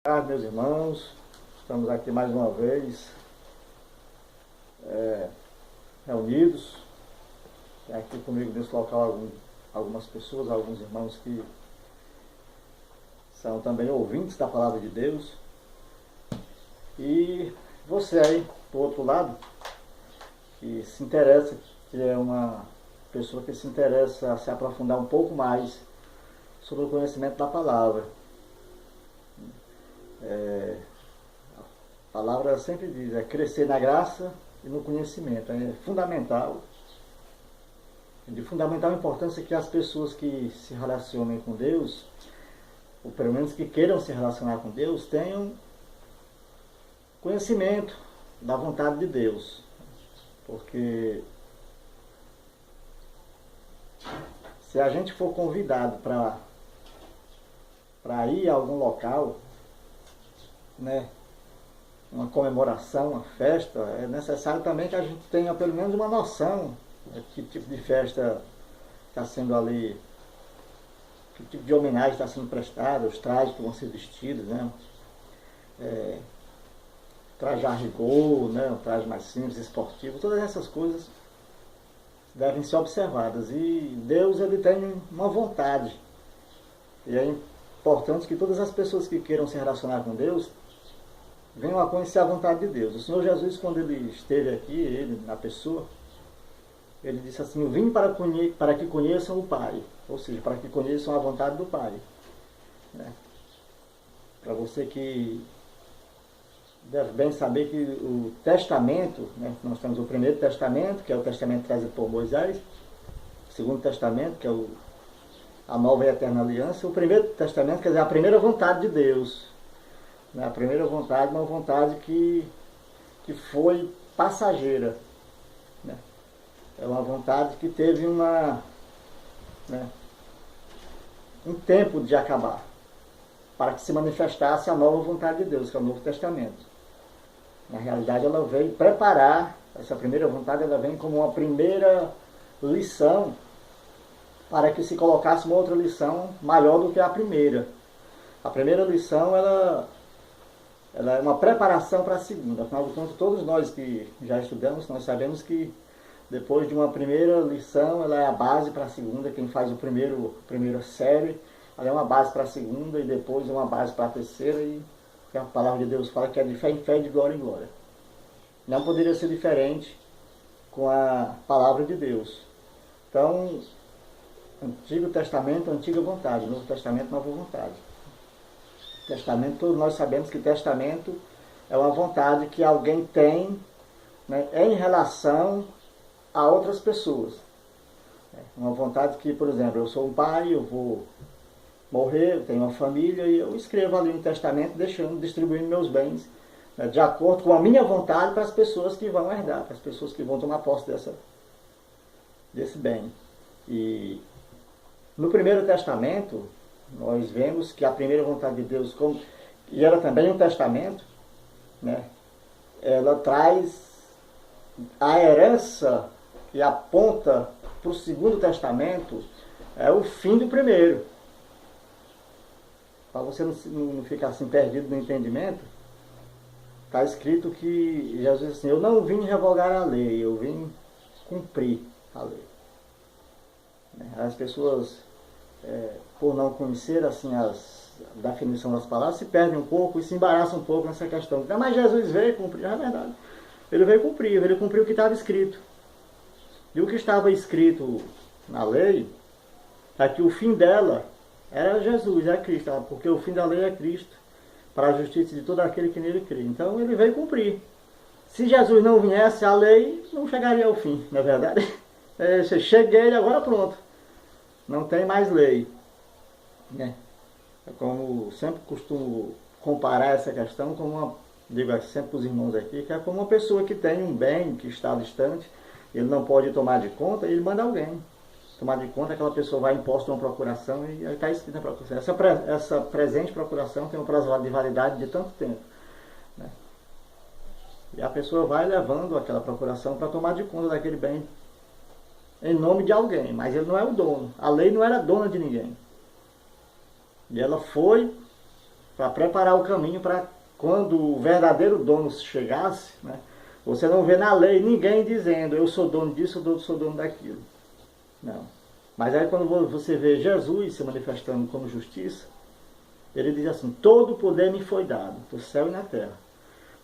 Meus irmãos, estamos aqui mais uma vez reunidos. Tem aqui comigo nesse local algumas pessoas, alguns irmãos que são também ouvintes da Palavra de Deus. E você aí, do outro lado, que se interessa, que é uma pessoa que se interessa a se aprofundar um pouco mais sobre o conhecimento da Palavra. A palavra sempre diz, crescer na graça e no conhecimento. É fundamental, de fundamental importância que as pessoas que se relacionem com Deus, ou pelo menos que queiram se relacionar com Deus, tenham conhecimento da vontade de Deus. Porque se a gente for convidado para ir a algum local, uma comemoração, uma festa, é necessário também que a gente tenha pelo menos uma noção de que tipo de festa está sendo ali, que tipo de homenagem está sendo prestada, os trajes que vão ser vestidos, traje a rigor, um traje mais simples, esportivo, todas essas coisas devem ser observadas. E Deus, ele tem uma vontade, e é importante que todas as pessoas que queiram se relacionar com Deus venham a conhecer a vontade de Deus. O Senhor Jesus, quando ele esteve aqui, ele na pessoa, ele disse assim: eu vim para que conheçam o Pai, ou seja, para que conheçam a vontade do Pai. Para você que deve bem saber que o testamento, nós temos o primeiro testamento, que é o testamento trazido por Moisés, o segundo testamento, que é a nova e eterna aliança, o primeiro testamento, quer dizer, a primeira vontade de Deus. A primeira vontade, uma vontade que foi passageira. É uma vontade que teve um tempo de acabar, para que se manifestasse a nova vontade de Deus, que é o Novo Testamento. Na realidade, ela veio preparar, essa primeira vontade, ela vem como uma primeira lição, para que se colocasse uma outra lição maior do que a primeira. A primeira lição, ela é uma preparação para a segunda. Afinal de contas, todos nós que já estudamos, nós sabemos que depois de uma primeira lição, ela é a base para a segunda. Quem faz a primeira série, ela é uma base para a segunda, e depois é uma base para a terceira, e a palavra de Deus fala que é de fé em fé e de glória em glória. Não poderia ser diferente com a palavra de Deus. Então, Antigo Testamento, antiga vontade; Novo Testamento, nova vontade. Testamento, todos nós sabemos que testamento é uma vontade que alguém tem, em relação a outras pessoas. Uma vontade que, por exemplo, eu sou um pai, eu vou morrer, eu tenho uma família, e eu escrevo ali um testamento distribuindo meus bens, de acordo com a minha vontade, para as pessoas que vão herdar, para as pessoas que vão tomar posse desse bem. E no primeiro testamento, nós vemos que a primeira vontade de Deus, e era também um testamento, ela traz a herança que aponta para o segundo testamento, é o fim do primeiro. Para você não ficar assim perdido no entendimento, está escrito que Jesus disse assim: eu não vim revogar a lei, eu vim cumprir a lei. As pessoas, por não conhecer assim a definição das palavras, se perdem um pouco e se embaraçam um pouco nessa questão. Mas Jesus veio cumprir, é verdade. Ele veio cumprir, ele cumpriu o que estava escrito. E o que estava escrito na lei é que o fim dela era Jesus, é Cristo, porque o fim da lei é Cristo, para a justiça de todo aquele que nele crê. Então ele veio cumprir. Se Jesus não viesse, a lei não chegaria ao fim, não é verdade? Cheguei, agora pronto. Não tem mais lei. É como sempre costumo comparar essa questão com digo sempre para os irmãos aqui, que é como uma pessoa que tem um bem que está distante, ele não pode tomar de conta, ele manda alguém tomar de conta. Aquela pessoa vai imposto uma procuração, e aí está escrito na procuração. Essa presente procuração tem um prazo de validade de tanto tempo. E a pessoa vai levando aquela procuração para tomar de conta daquele bem em nome de alguém, mas ele não é o dono. A lei não era dona de ninguém. E ela foi para preparar o caminho para quando o verdadeiro dono chegasse, né, você não vê na lei ninguém dizendo, eu sou dono disso, eu sou dono daquilo. Não. Mas aí quando você vê Jesus se manifestando como justiça, ele diz assim, todo o poder me foi dado, do céu e na terra.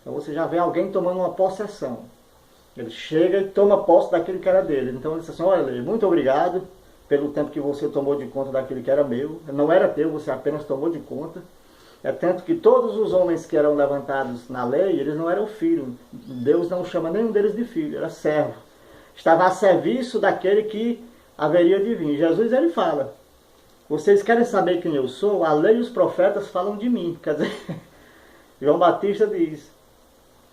Então você já vê alguém tomando uma possessão. Ele chega e toma posse daquilo que era dele. Então ele diz assim, olha, muito obrigado pelo tempo que você tomou de conta daquilo que era meu. Não era teu, você apenas tomou de conta. É tanto que todos os homens que eram levantados na lei, eles não eram filhos. Deus não chama nenhum deles de filho, era servo. Estava a serviço daquele que haveria de vir. Jesus, ele fala, vocês querem saber quem eu sou? A lei e os profetas falam de mim. Quer dizer, João Batista diz,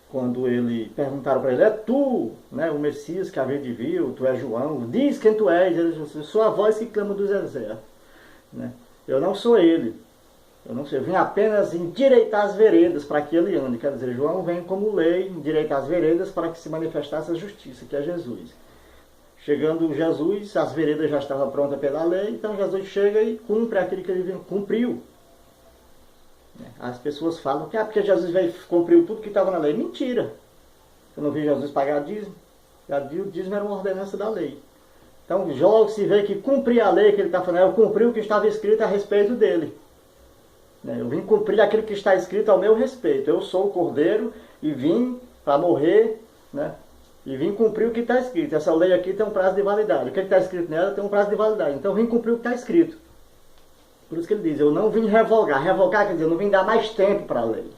quando ele perguntaram para ele, é tu, né, o Messias que havia de vir, tu és João, diz quem tu és. Ele disse, eu sou a voz que clama dos exércitos. Né? Eu não sou ele. Eu não sei, eu vim apenas endireitar as veredas para que ele ande. Quer dizer, João vem como lei, endireitar as veredas para que se manifestasse a justiça, que é Jesus. Chegando Jesus, as veredas já estavam prontas pela lei, então Jesus chega e cumpre aquilo que ele cumpriu. As pessoas falam que porque Jesus veio, cumpriu tudo que estava na lei. Mentira! Eu não vi Jesus pagar dízimo. O dízimo era uma ordenança da lei. Então, logo se vê que cumprir a lei que ele está falando, eu cumpri o que estava escrito a respeito dele. Eu vim cumprir aquilo que está escrito ao meu respeito. Eu sou o Cordeiro e vim para morrer, né? E vim cumprir o que está escrito. Essa lei aqui tem um prazo de validade. O que está escrito nela tem um prazo de validade. Então eu vim cumprir o que está escrito. Por isso que ele diz, eu não vim revogar. Revogar quer dizer, eu não vim dar mais tempo para a lei.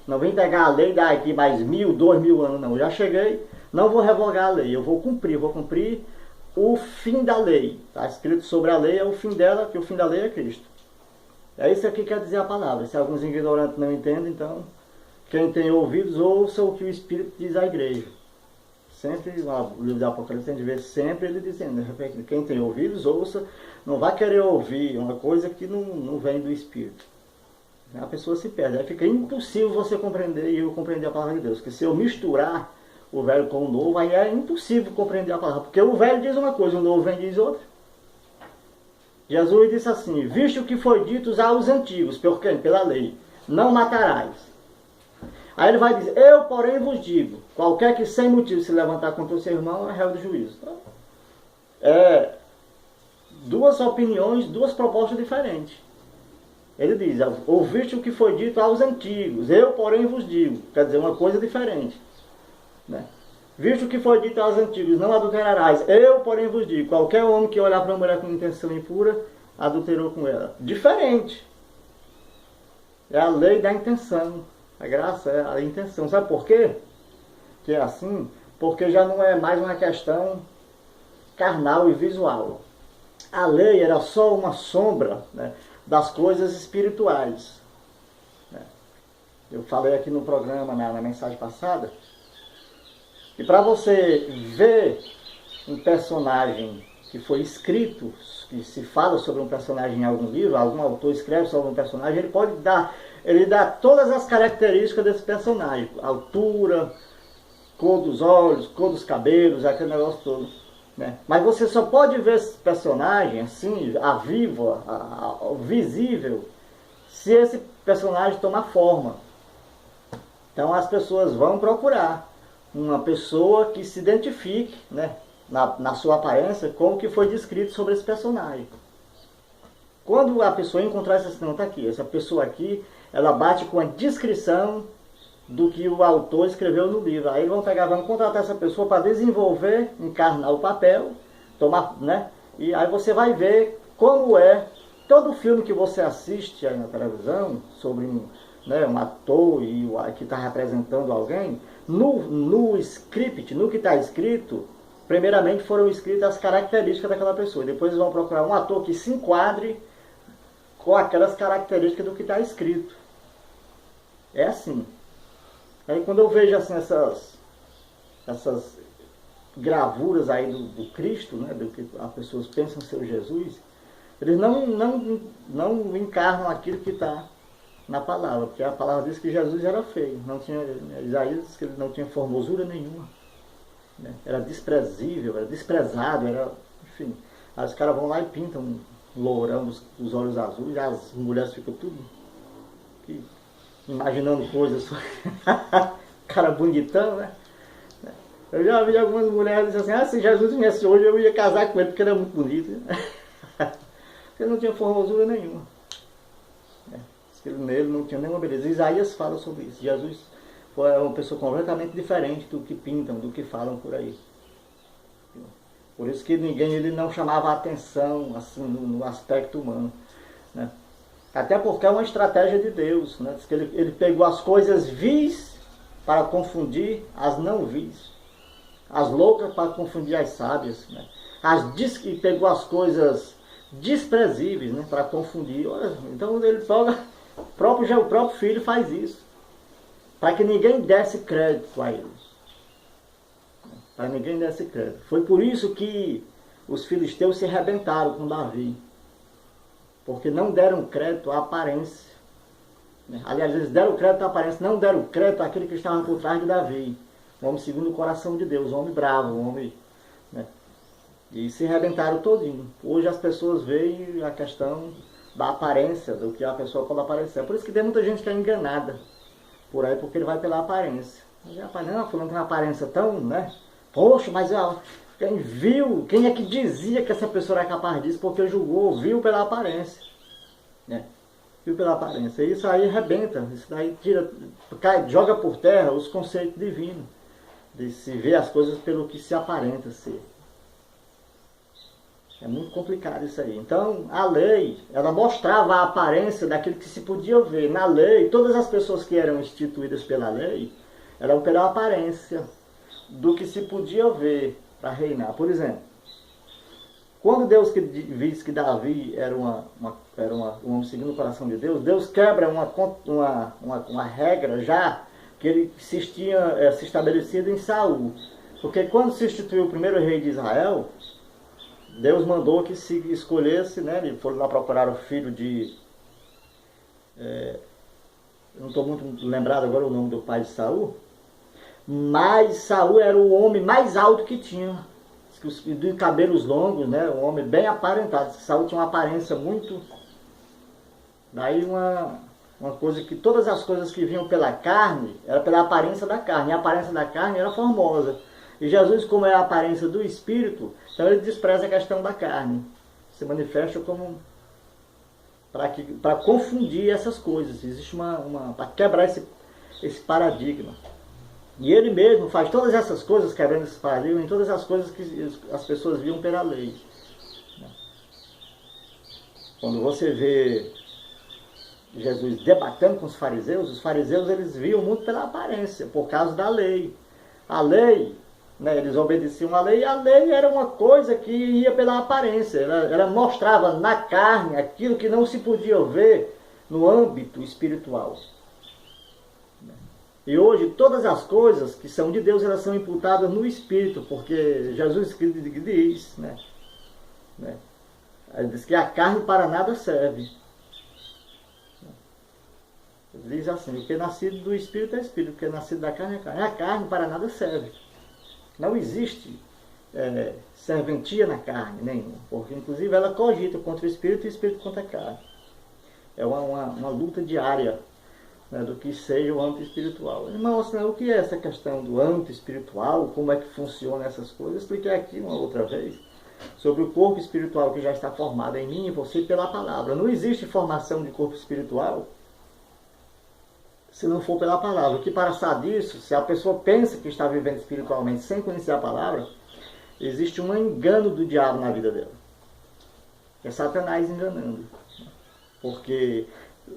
Não vim pegar a lei e dar aqui mais 1000, 2000 anos, não. Eu já cheguei, não vou revogar a lei. Eu vou cumprir o fim da lei. Está escrito sobre a lei, é o fim dela, que o fim da lei é Cristo. É isso aqui que quer dizer a palavra. Se alguns ignorantes não entendem, então, quem tem ouvidos, ouça o que o Espírito diz à igreja. Sempre, o livro do Apocalipse tem de ver sempre ele dizendo, quem tem ouvidos, ouça, não vai querer ouvir uma coisa que não vem do Espírito. A pessoa se perde, aí fica impossível você compreender e eu compreender a palavra de Deus, porque se eu misturar o velho com o novo, aí é impossível compreender a palavra, porque o velho diz uma coisa, o novo vem e diz outra. Jesus disse assim, visto o que foi dito aos antigos, por quem? Pela lei, não matarás. Aí ele vai dizer, eu porém vos digo, qualquer que sem motivo se levantar contra o seu irmão é réu de juízo. Então, duas opiniões, duas propostas diferentes. Ele diz, ouviste o que foi dito aos antigos, eu porém vos digo, quer dizer, uma coisa diferente. Né? Visto o que foi dito aos antigos, não adulterarás, eu porém vos digo, qualquer homem que olhar para uma mulher com intenção impura, adulterou com ela. Diferente. É a lei da intenção. A graça é a intenção. Sabe por quê? Que é assim? Porque já não é mais uma questão carnal e visual. A lei era só uma sombra, né, das coisas espirituais. Eu falei aqui no programa, na mensagem passada, e para você ver um personagem que foi escrito, que se fala sobre um personagem em algum livro, algum autor escreve sobre um personagem, ele dá todas as características desse personagem, altura, cor dos olhos, cor dos cabelos, aquele negócio todo. Né? Mas você só pode ver esse personagem assim, a viva, visível, se esse personagem tomar forma. Então as pessoas vão procurar uma pessoa que se identifique, né, na sua aparência com o que foi descrito sobre esse personagem. Quando a pessoa encontrar essa não, tá aqui, essa pessoa aqui, ela bate com a descrição do que o autor escreveu no livro. Aí vão contratar essa pessoa para desenvolver, encarnar o papel, tomar, né? E aí você vai ver como é todo filme que você assiste aí na televisão sobre um ator que está representando alguém. No script, no que está escrito, primeiramente foram escritas as características daquela pessoa. Depois eles vão procurar um ator que se enquadre com aquelas características do que está escrito. É assim. Aí quando eu vejo assim, essas gravuras aí do Cristo, né, do que as pessoas pensam ser Jesus, eles não encarnam aquilo que está na palavra, porque a palavra diz que Jesus era feio, Isaías diz que ele não tinha formosura nenhuma, né? Era desprezível, era desprezado, enfim. Aí os caras vão lá e pintam um lourão dos olhos azuis, as mulheres ficam tudo imaginando coisas. Cara bonitão, né? Eu já vi algumas mulheres dizendo assim, se Jesus viesse hoje eu ia casar com ele porque ele é muito bonito. Ele não tinha formosura nenhuma. Nele não tinha nenhuma beleza. Isaías fala sobre isso. Jesus foi uma pessoa completamente diferente do que pintam, do que falam por aí. Por isso que ele não chamava a atenção assim, no aspecto humano. Né? Até porque é uma estratégia de Deus. Né? Diz que ele pegou as coisas vis para confundir as não vis. As loucas para confundir as sábias. Né? E pegou as coisas desprezíveis, né, para confundir. Então ele pega, o próprio filho faz isso. Para que ninguém desse crédito a ele. Para ninguém desse crédito. Foi por isso que os filisteus se arrebentaram com Davi. Porque não deram crédito à aparência. Aliás, eles deram crédito à aparência, não deram crédito àquele que estava por trás de Davi. Um homem segundo o coração de Deus, um homem bravo, um homem... Né? E se arrebentaram todinho. Hoje as pessoas veem a questão da aparência, do que a pessoa pode aparecer. É por isso que tem muita gente que é enganada por aí, porque ele vai pela aparência. Não, fulano tem uma aparência tão, né? Poxa, mas quem viu, quem é que dizia que essa pessoa era capaz disso? Porque julgou, viu pela aparência. Né? Viu pela aparência. E isso aí arrebenta, isso daí joga por terra os conceitos divinos. De se ver as coisas pelo que se aparenta ser. É muito complicado isso aí. Então, a lei, ela mostrava a aparência daquilo que se podia ver. Na lei, todas as pessoas que eram instituídas pela lei, eram pela aparência do que se podia ver para reinar. Por exemplo, quando Deus diz que Davi era um homem segundo o coração de Deus, Deus quebra uma regra já que ele se estabelecido em Saul. Porque quando se instituiu o primeiro rei de Israel, Deus mandou que se escolhesse, né? Ele foi lá procurar o filho de... não estou muito lembrado agora o nome do pai de Saul, mas Saul era o homem mais alto que tinha, de cabelos longos, né? Um homem bem aparentado. Saul tinha uma aparência muito... Daí uma coisa que todas as coisas que vinham pela carne, era pela aparência da carne, e a aparência da carne era formosa. E Jesus, como é a aparência do Espírito, então ele despreza a questão da carne. Se manifesta como... para confundir essas coisas. Existe para quebrar esse paradigma. E ele mesmo faz todas essas coisas, quebrando esse paradigma, em todas as coisas que as pessoas viam pela lei. Quando você vê Jesus debatendo com os fariseus eles viam muito pela aparência, por causa da lei. A lei... Né, eles obedeciam à lei, e a lei era uma coisa que ia pela aparência, ela mostrava na carne aquilo que não se podia ver no âmbito espiritual. E hoje todas as coisas que são de Deus, elas são imputadas no Espírito, porque Jesus diz, né? Ele diz que a carne para nada serve. Ele diz assim, o que é nascido do Espírito é Espírito, o que é nascido da carne é carne. A carne para nada serve. Não existe serventia na carne nenhuma, porque inclusive ela cogita contra o Espírito e o Espírito contra a carne. É uma luta diária, né, do que seja o âmbito espiritual. Irmãos, o que é essa questão do âmbito espiritual, como é que funciona essas coisas? Eu expliquei aqui uma outra vez sobre o corpo espiritual que já está formado em mim e você pela palavra. Não existe formação de corpo espiritual se não for pela palavra. O que passar disso, se a pessoa pensa que está vivendo espiritualmente sem conhecer a palavra, existe um engano do diabo na vida dela. É Satanás enganando. Porque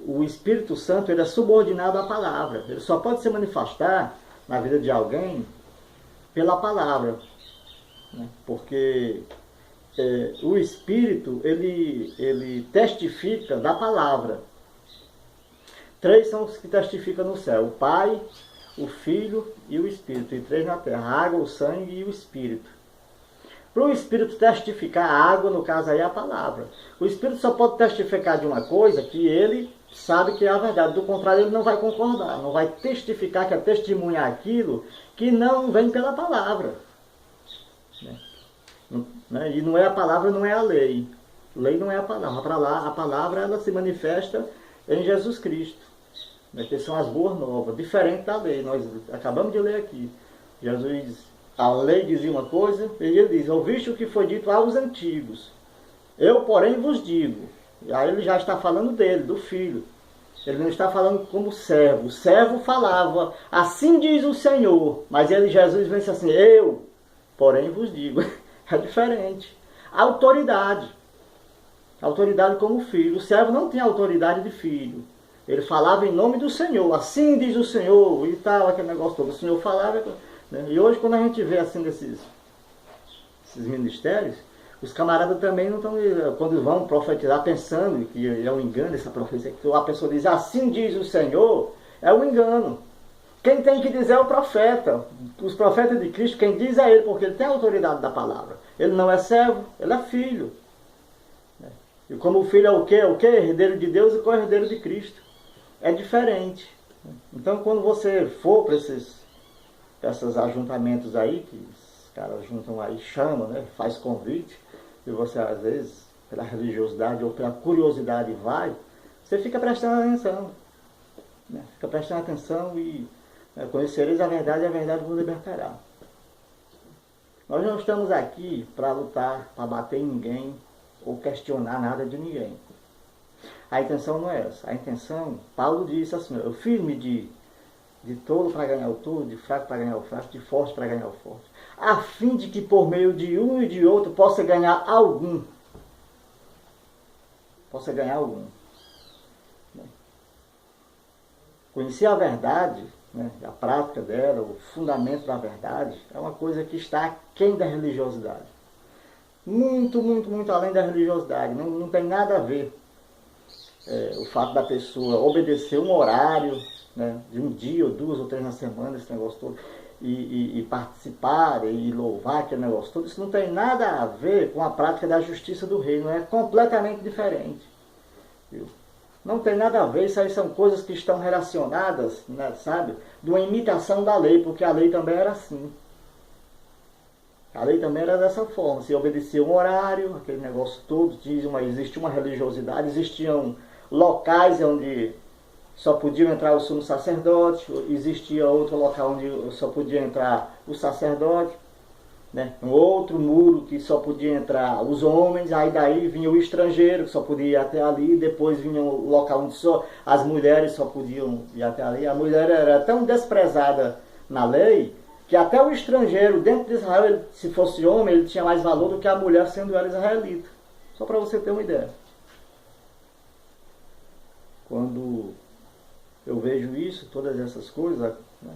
o Espírito Santo ele é subordinado à palavra. Ele só pode se manifestar na vida de alguém pela palavra. Porque o Espírito ele testifica da palavra. 3 são os que testificam no céu: o Pai, o Filho e o Espírito. E 3 na terra: a água, o sangue e o Espírito. Para o Espírito testificar, a água, no caso aí, é a palavra. O Espírito só pode testificar de uma coisa que ele sabe que é a verdade. Do contrário, ele não vai concordar, não vai testificar, que é testemunhar aquilo que não vem pela palavra. E não é a palavra, não é a lei. Lei não é a palavra. A palavra ela se manifesta em Jesus Cristo. né, que são as boas novas, diferente da lei. Nós acabamos de ler aqui. Jesus, a lei dizia uma coisa, e ele diz, ouviste o que foi dito aos antigos. Eu, porém, vos digo. E aí ele já está falando dele, do filho. Ele não está falando como servo. O servo falava, assim diz o Senhor. Mas ele, Jesus, vem assim, eu, porém, vos digo. É diferente. Autoridade. Autoridade como filho. O servo não tem autoridade de filho. Ele falava em nome do Senhor. Assim diz o Senhor. E tal, aquele negócio todo. O Senhor falava. Né? E hoje, quando a gente vê assim esses ministérios, os camaradas também não estão, quando vão profetizar, pensando que é um engano essa profecia. A pessoa diz, assim diz o Senhor, é um engano. Quem tem que dizer é o profeta. Os profetas de Cristo, quem diz é ele, porque ele tem a autoridade da palavra. Ele não é servo, ele é filho. E como o filho é o quê? O quê? Herdeiro de Deus e co-herdeiro de Cristo. É diferente. Então, quando você for para esses ajuntamentos aí, que os caras juntam aí, chamam, né? Faz convite, e você às vezes, pela religiosidade ou pela curiosidade vai, você fica prestando atenção. Né? Fica prestando atenção e conhecereis a verdade vos libertará. Nós não estamos aqui para lutar, para bater em ninguém ou questionar nada de ninguém. A intenção não é essa. A intenção, Paulo disse assim, eu fiz-me de tolo para ganhar o tolo, de fraco para ganhar o fraco, de forte para ganhar o forte, a fim de que por meio de um e de outro possa ganhar algum. Possa ganhar algum. Conhecer a verdade, né, a prática dela, o fundamento da verdade, é uma coisa que está aquém da religiosidade. Muito, muito, muito além da religiosidade. Não tem nada a ver o fato da pessoa obedecer um horário, né, de um dia ou 2 ou 3 na semana, esse negócio todo, e participar e louvar aquele negócio todo. Isso não tem nada a ver com a prática da justiça do reino. É completamente diferente. Viu? Não tem nada a ver, isso aí são coisas que estão relacionadas, né, sabe, de uma imitação da lei, porque a lei também era assim. A lei também era dessa forma, se obedecia um horário, aquele negócio todo, existia uma religiosidade, existiam locais onde só podiam entrar o sumo sacerdote, existia outro local onde só podia entrar o sacerdote, né? Um outro muro que só podia entrar os homens, aí daí vinha o estrangeiro que só podia ir até ali, depois vinha o local onde só as mulheres só podiam ir até ali. A mulher era tão desprezada na lei que até o estrangeiro dentro de Israel, se fosse homem, ele tinha mais valor do que a mulher sendo ela israelita. Só para você ter uma ideia. Quando eu vejo isso, todas essas coisas, né,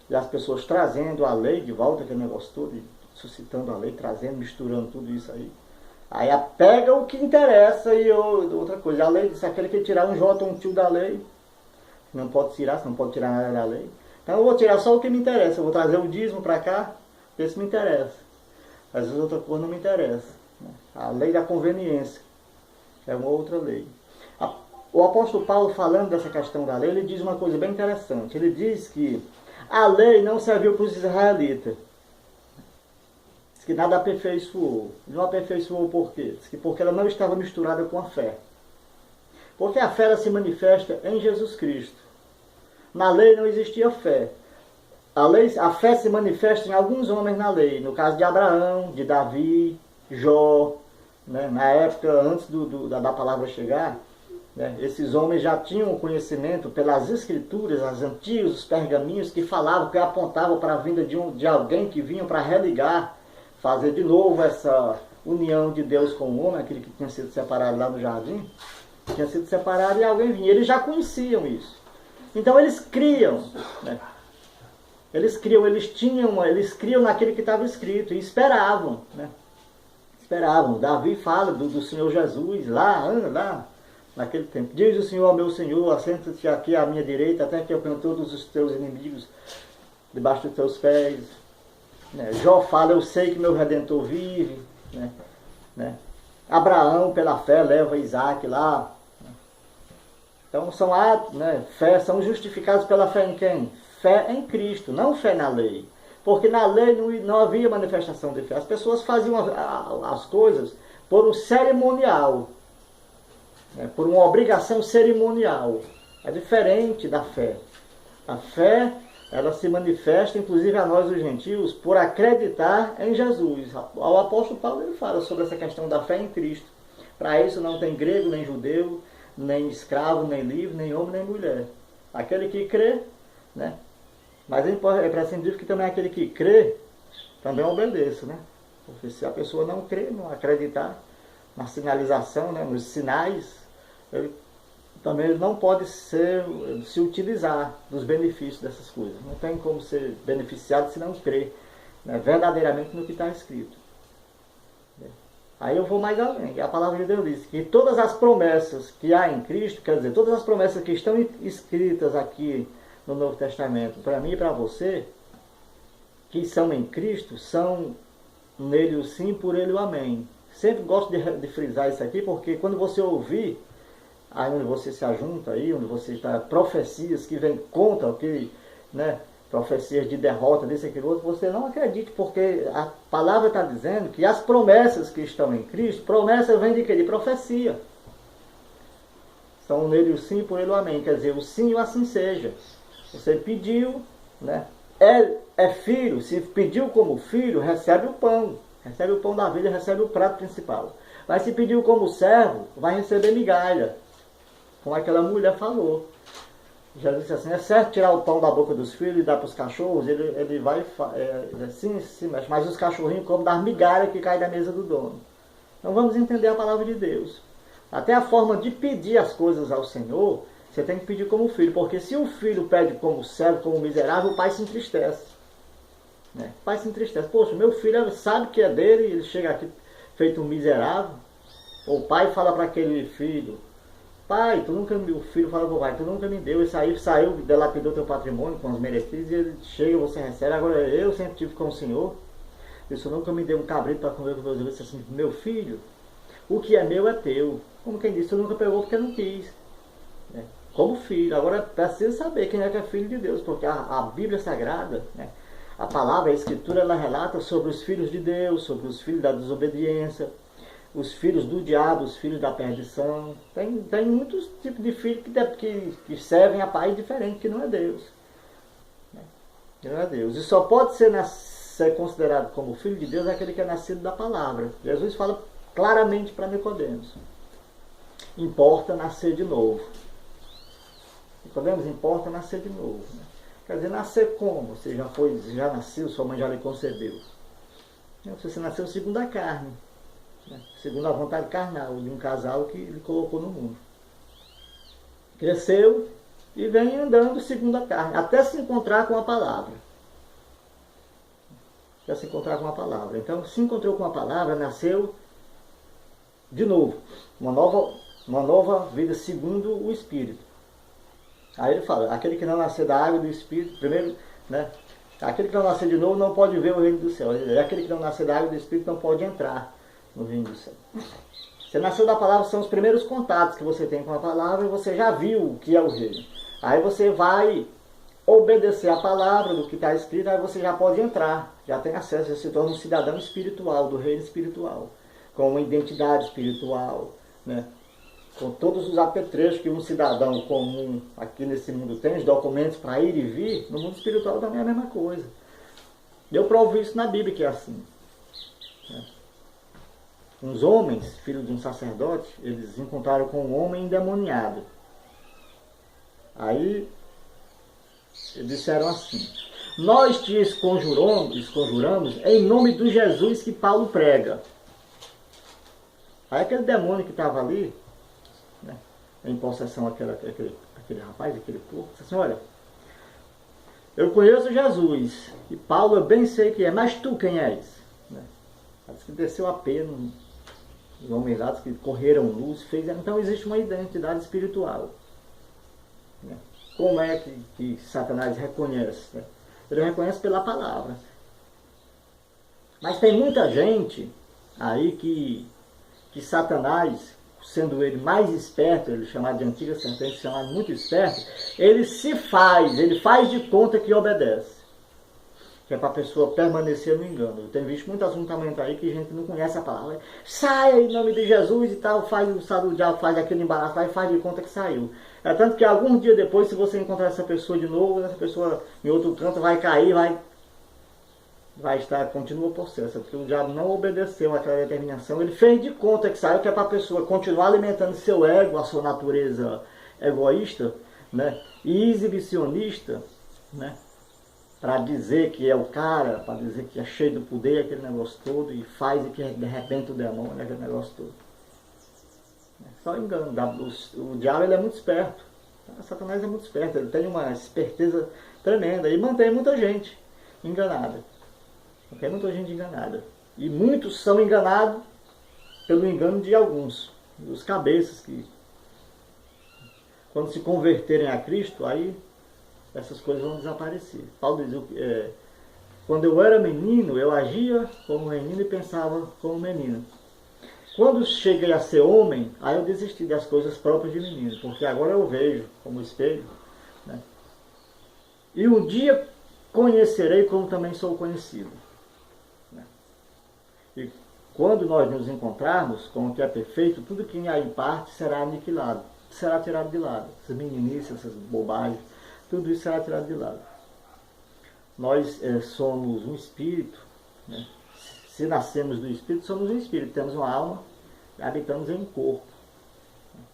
e as pessoas trazendo a lei de volta, aquele negócio todo, suscitando a lei, trazendo, misturando tudo isso aí. Aí pega o que interessa e outra coisa. A lei diz, aquele que tirar um J ou um tio da lei, não pode tirar, você não pode tirar nada da lei. Então eu vou tirar só o que me interessa. Eu vou trazer o dízimo para cá, esse me interessa. Às vezes outra coisa não me interessa. A lei da conveniência é uma outra lei. O apóstolo Paulo, falando dessa questão da lei, ele diz uma coisa bem interessante. Ele diz que a lei não serviu para os israelitas. Diz que nada aperfeiçoou. Não aperfeiçoou por quê? Diz que porque ela não estava misturada com a fé. Porque a fé ela se manifesta em Jesus Cristo. Na lei não existia fé. A fé se manifesta em alguns homens na lei. No caso de Abraão, de Davi, Jó. Né? Na época, antes da palavra chegar, né? Esses homens já tinham conhecimento pelas escrituras, as antigas, os pergaminhos que falavam, que apontavam para a vinda de alguém que vinha para religar, fazer de novo essa união de Deus com o homem, aquele que tinha sido separado lá no jardim, tinha sido separado e alguém vinha. Eles já conheciam isso. Então eles criam, né? Eles criam naquele que estava escrito e esperavam, né? Esperavam. Davi fala do Senhor Jesus lá naquele tempo. Diz o Senhor ao meu Senhor, assenta-te aqui à minha direita, até que eu ponha todos os teus inimigos debaixo dos teus pés. Né? Jó fala, eu sei que meu Redentor vive. Né? Abraão, pela fé, leva Isaac lá. Então são atos, né? Fé, são justificados pela fé em quem? Fé em Cristo, não fé na lei. Porque na lei não havia manifestação de fé. As pessoas faziam as coisas por um cerimonial, né? Por uma obrigação cerimonial. É diferente da fé. A fé, ela se manifesta, inclusive a nós, os gentios, por acreditar em Jesus. O apóstolo Paulo ele fala sobre essa questão da fé em Cristo. Para isso não tem grego, nem judeu, nem escravo, nem livre, nem homem, nem mulher. Aquele que crê, né? Mas é imprescindível que também aquele que crê também obedeça, né? Porque se a pessoa não crê, não acreditar na sinalização, né, nos sinais, ele também não pode se utilizar dos benefícios dessas coisas. Não tem como ser beneficiado se não crer, né, verdadeiramente no que está escrito. Aí eu vou mais além. A palavra de Deus diz que todas as promessas que há em Cristo, quer dizer, todas as promessas que estão escritas aqui no Novo Testamento, para mim e para você, que são em Cristo, são nele o sim, por ele o amém. Sempre gosto de frisar isso aqui, porque quando você ouvir, aí onde você se ajunta, aí onde você está, profecias que vêm contra o que, né, profecias de derrota, desse aqui outro, você não acredite, porque a palavra está dizendo que as promessas que estão em Cristo, promessas vêm de quê? De profecia. São nele o sim, por ele o amém. Quer dizer, o sim e o assim seja. Você pediu, né? É filho, se pediu como filho, recebe o pão da vida, recebe o prato principal. Mas se pediu como servo, vai receber migalha, como aquela mulher falou. Jesus disse assim, é certo tirar o pão da boca dos filhos e dar para os cachorros, ele vai, sim, mas os cachorrinhos comem das migalhas que caem da mesa do dono. Então vamos entender a palavra de Deus. Até a forma de pedir as coisas ao Senhor, você tem que pedir como filho, porque se o filho pede como servo, como miserável, o pai se entristece. Né? O pai se entristece. Poxa, meu filho sabe que é dele, ele chega aqui feito um miserável. O pai fala para aquele filho, pai, tu nunca me... O filho fala para o pai, tu nunca me deu. Isso aí saiu, delapidou teu patrimônio com os meretrizes, e ele chega, você recebe. Agora eu sempre tive com o Senhor. Isso nunca me deu um cabrito para comer com meus filhos. Disse assim, meu filho, o que é meu é teu. Como quem disse, tu nunca pegou porque não quis. Né? Como filho. Agora precisa saber quem é que é filho de Deus, porque a Bíblia Sagrada, né? A palavra, a Escritura, ela relata sobre os filhos de Deus, sobre os filhos da desobediência, os filhos do diabo, os filhos da perdição. Tem muitos tipos de filhos que servem a pai diferente, que não é Deus. Não é Deus. E só pode ser considerado como filho de Deus aquele que é nascido da palavra. Jesus fala claramente para Nicodemos. Importa nascer de novo. Nicodemos, importa nascer de novo. Né? Quer dizer, nascer como? Você já nasceu, sua mãe já lhe concebeu. Você nasceu segundo a carne. Né? Segundo a vontade carnal de um casal que ele colocou no mundo. Cresceu e vem andando segundo a carne, até se encontrar com a palavra. Até se encontrar com a palavra. Então, se encontrou com a palavra, nasceu de novo. Uma nova vida segundo o Espírito. Aí ele fala, aquele que não nascer da água e do Espírito, primeiro, né? Aquele que não nascer de novo não pode ver o reino do céu. Aquele que não nascer da água e do Espírito não pode entrar no reino do céu. Você nasceu da palavra, são os primeiros contatos que você tem com a palavra, e você já viu o que é o reino. Aí você vai obedecer a palavra do que está escrito, aí você já pode entrar, já tem acesso, você se torna um cidadão espiritual, do reino espiritual, com uma identidade espiritual, né? Com todos os apetrechos que um cidadão comum aqui nesse mundo tem, os documentos para ir e vir, no mundo espiritual também é a mesma coisa. Eu provo isso na Bíblia que é assim. Né? Uns homens, filhos de um sacerdote, eles encontraram com um homem endemoniado. Aí eles disseram assim, nós te esconjuramos em nome do Jesus que Paulo prega. Aí aquele demônio que estava ali, né, em possessão aquele rapaz, aquele porco, disse assim, olha, eu conheço Jesus, e Paulo eu bem sei que é, mas tu quem és? Né? Diz que desceu a pena, os homens lá que correram luz, então existe uma identidade espiritual. Né? Como é que Satanás reconhece? Né? Ele reconhece pela palavra. Mas tem muita gente aí que Satanás, sendo ele mais esperto, ele chamado de antiga serpente, chamado muito esperto, ele faz de conta que obedece. Que é para a pessoa permanecer no engano. Eu tenho visto muito ajuntamento aí que a gente não conhece a palavra. Sai em nome de Jesus e tal, o diabo faz aquele embaraço lá e faz de conta que saiu. É tanto que algum dia depois, se você encontrar essa pessoa de novo, essa pessoa em outro canto vai cair, vai estar, continua possessa, porque o diabo não obedeceu àquela determinação. Ele fez de conta que saiu, que é para a pessoa continuar alimentando seu ego, a sua natureza egoísta, né, e exibicionista, né, para dizer que é o cara, para dizer que é cheio do poder, aquele negócio todo, e faz e que de repente o demônio, aquele negócio todo. Só engano. O diabo, ele é muito esperto. Satanás é muito esperto, ele tem uma esperteza tremenda e mantém muita gente enganada. Tem muita gente enganada. E muitos são enganados pelo engano de alguns, dos cabeças que, quando se converterem a Cristo, aí essas coisas vão desaparecer. Paulo diz, quando eu era menino, eu agia como menino e pensava como menino. Quando cheguei a ser homem, aí eu desisti das coisas próprias de menino, porque agora eu vejo como espelho, né? E um dia conhecerei como também sou conhecido. E quando nós nos encontrarmos com o que é perfeito, tudo que há em parte será aniquilado, será tirado de lado. Essas meninices, essas bobagens, tudo isso será tirado de lado. Nós somos um espírito, né? Se nascemos do espírito, somos um espírito, temos uma alma e habitamos em um corpo.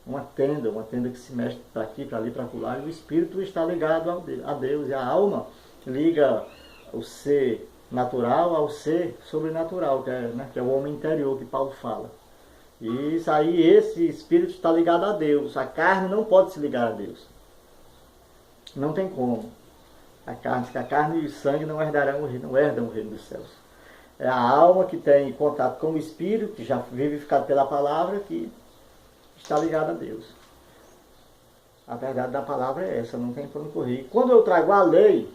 Uma tenda que se mexe para aqui, para ali, para lá, e o espírito está ligado a Deus, e a alma liga o ser natural ao ser sobrenatural, que é o homem interior que Paulo fala. E isso aí, esse espírito está ligado a Deus. A carne não pode se ligar a Deus. Não tem como. A carne e o sangue não herdam o reino dos céus. É a alma que tem contato com o espírito, que já vivificado pela palavra, que está ligada a Deus. A verdade da palavra é essa, não tem para onde correr. E quando eu trago a lei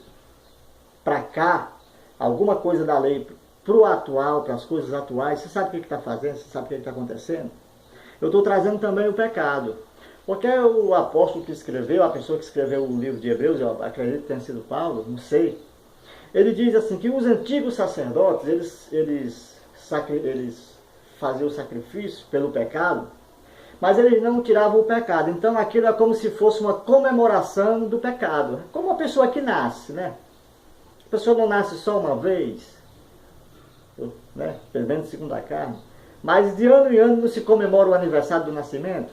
para cá, alguma coisa da lei para o atual, para as coisas atuais, você sabe o que está fazendo? Você sabe o que está acontecendo? Eu estou trazendo também o pecado. Porque o apóstolo que escreveu, a pessoa que escreveu o livro de Hebreus, eu acredito que tenha sido Paulo, não sei, ele diz assim, que os antigos sacerdotes, eles faziam o sacrifício pelo pecado, mas eles não tiravam o pecado. Então aquilo é como se fosse uma comemoração do pecado. Como uma pessoa que nasce, né? A pessoa não nasce só uma vez, né? Perdendo segundo a carne, mas de ano em ano não se comemora o aniversário do nascimento.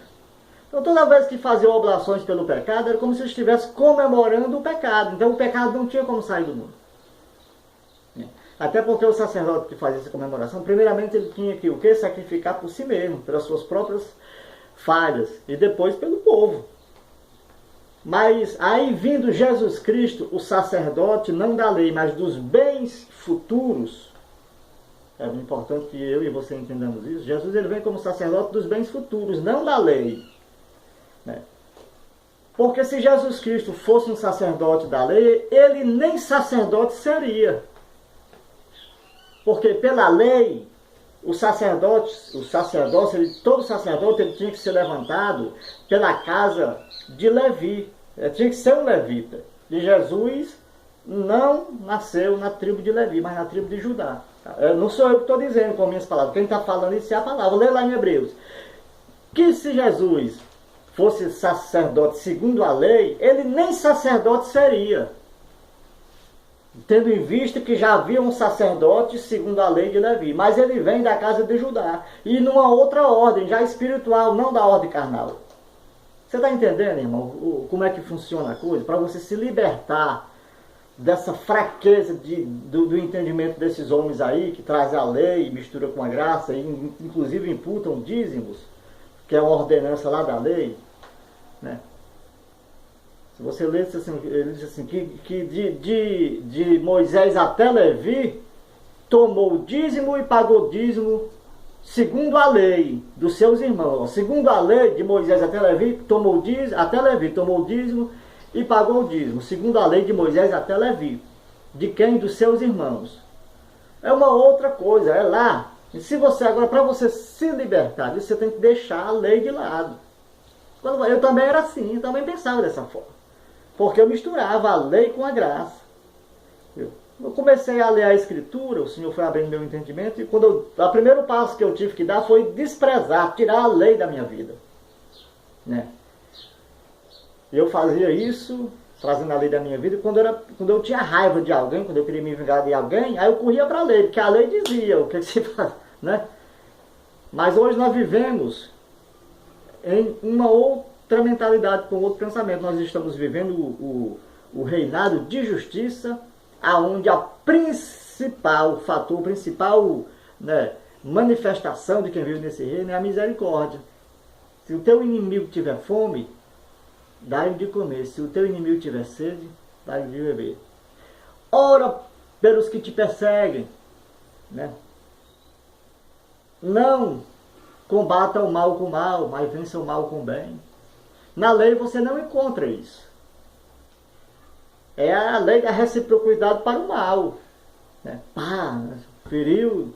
Então toda vez que faziam oblações pelo pecado, era como se estivesse comemorando o pecado. Então o pecado não tinha como sair do mundo. Até porque o sacerdote que fazia essa comemoração, primeiramente ele tinha que o quê? Sacrificar por si mesmo, pelas suas próprias falhas, e depois pelo povo. Mas aí vindo Jesus Cristo, o sacerdote não da lei, mas dos bens futuros, é importante que eu e você entendamos isso. Jesus, ele vem como sacerdote dos bens futuros, não da lei, né? Porque se Jesus Cristo fosse um sacerdote da lei, ele nem sacerdote seria. Porque pela lei, todo sacerdote ele tinha que ser levantado pela casa de Levi. Ele tinha que ser um levita. E Jesus não nasceu na tribo de Levi, mas na tribo de Judá. Não sou eu que estou dizendo com minhas palavras. Quem está falando isso é a palavra. Lê lá em Hebreus. Que se Jesus fosse sacerdote segundo a lei, ele nem sacerdote seria. Tendo em vista que já havia um sacerdote segundo a lei de Levi. Mas ele vem da casa de Judá. E numa outra ordem, já espiritual, não da ordem carnal. Você está entendendo, irmão, como é que funciona a coisa? Para você se libertar dessa fraqueza do entendimento desses homens aí, que trazem a lei, mistura com a graça, e inclusive imputam dízimos, que é uma ordenança lá da lei, né? Se você lê, ele diz assim, que de Moisés até Levi, tomou o dízimo e pagou o dízimo segundo a lei dos seus irmãos. Segundo a lei de Moisés até Levi, tomou o dízimo e pagou o dízimo. Segundo a lei de Moisés até Levi. De quem? Dos seus irmãos. É uma outra coisa, é lá. E se você agora, para você se libertar disso, você tem que deixar a lei de lado. Eu também era assim, eu também pensava dessa forma. Porque eu misturava a lei com a graça. Eu comecei a ler a Escritura, o Senhor foi abrindo meu entendimento, e o primeiro passo que eu tive que dar foi desprezar, tirar a lei da minha vida, né? E eu fazia isso, trazendo a lei da minha vida, quando eu tinha raiva de alguém, quando eu queria me vingar de alguém, aí eu corria para a lei, porque a lei dizia o que se faz, né? Mas hoje nós vivemos em uma outra mentalidade, com outro pensamento. Nós estamos vivendo o reinado de justiça, aonde a principal fator, principal, né, manifestação de quem vive nesse reino é a misericórdia. Se o teu inimigo tiver fome, dá-lhe de comer. Se o teu inimigo tiver sede, dá-lhe de beber. Ora pelos que te perseguem, né? Não combata o mal com o mal, mas vença o mal com o bem. Na lei você não encontra isso. É a lei da reciprocidade para o mal, né? Pá, feriu,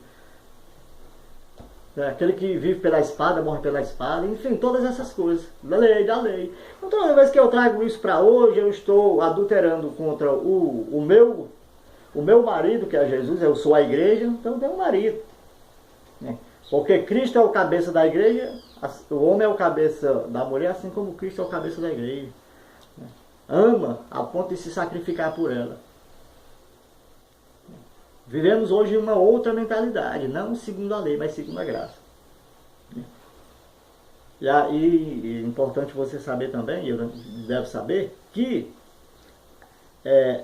aquele que vive pela espada, morre pela espada, enfim, todas essas coisas, da lei. Então, toda vez que eu trago isso para hoje, eu estou adulterando contra o meu marido, que é Jesus, eu sou a igreja, então eu tenho um marido, né? Porque Cristo é o cabeça da igreja, o homem é o cabeça da mulher, assim como Cristo é o cabeça da igreja, né? Ama a ponto de se sacrificar por ela. Vivemos hoje uma outra mentalidade, não segundo a lei, mas segundo a graça. E é importante você saber também, eu deve saber, que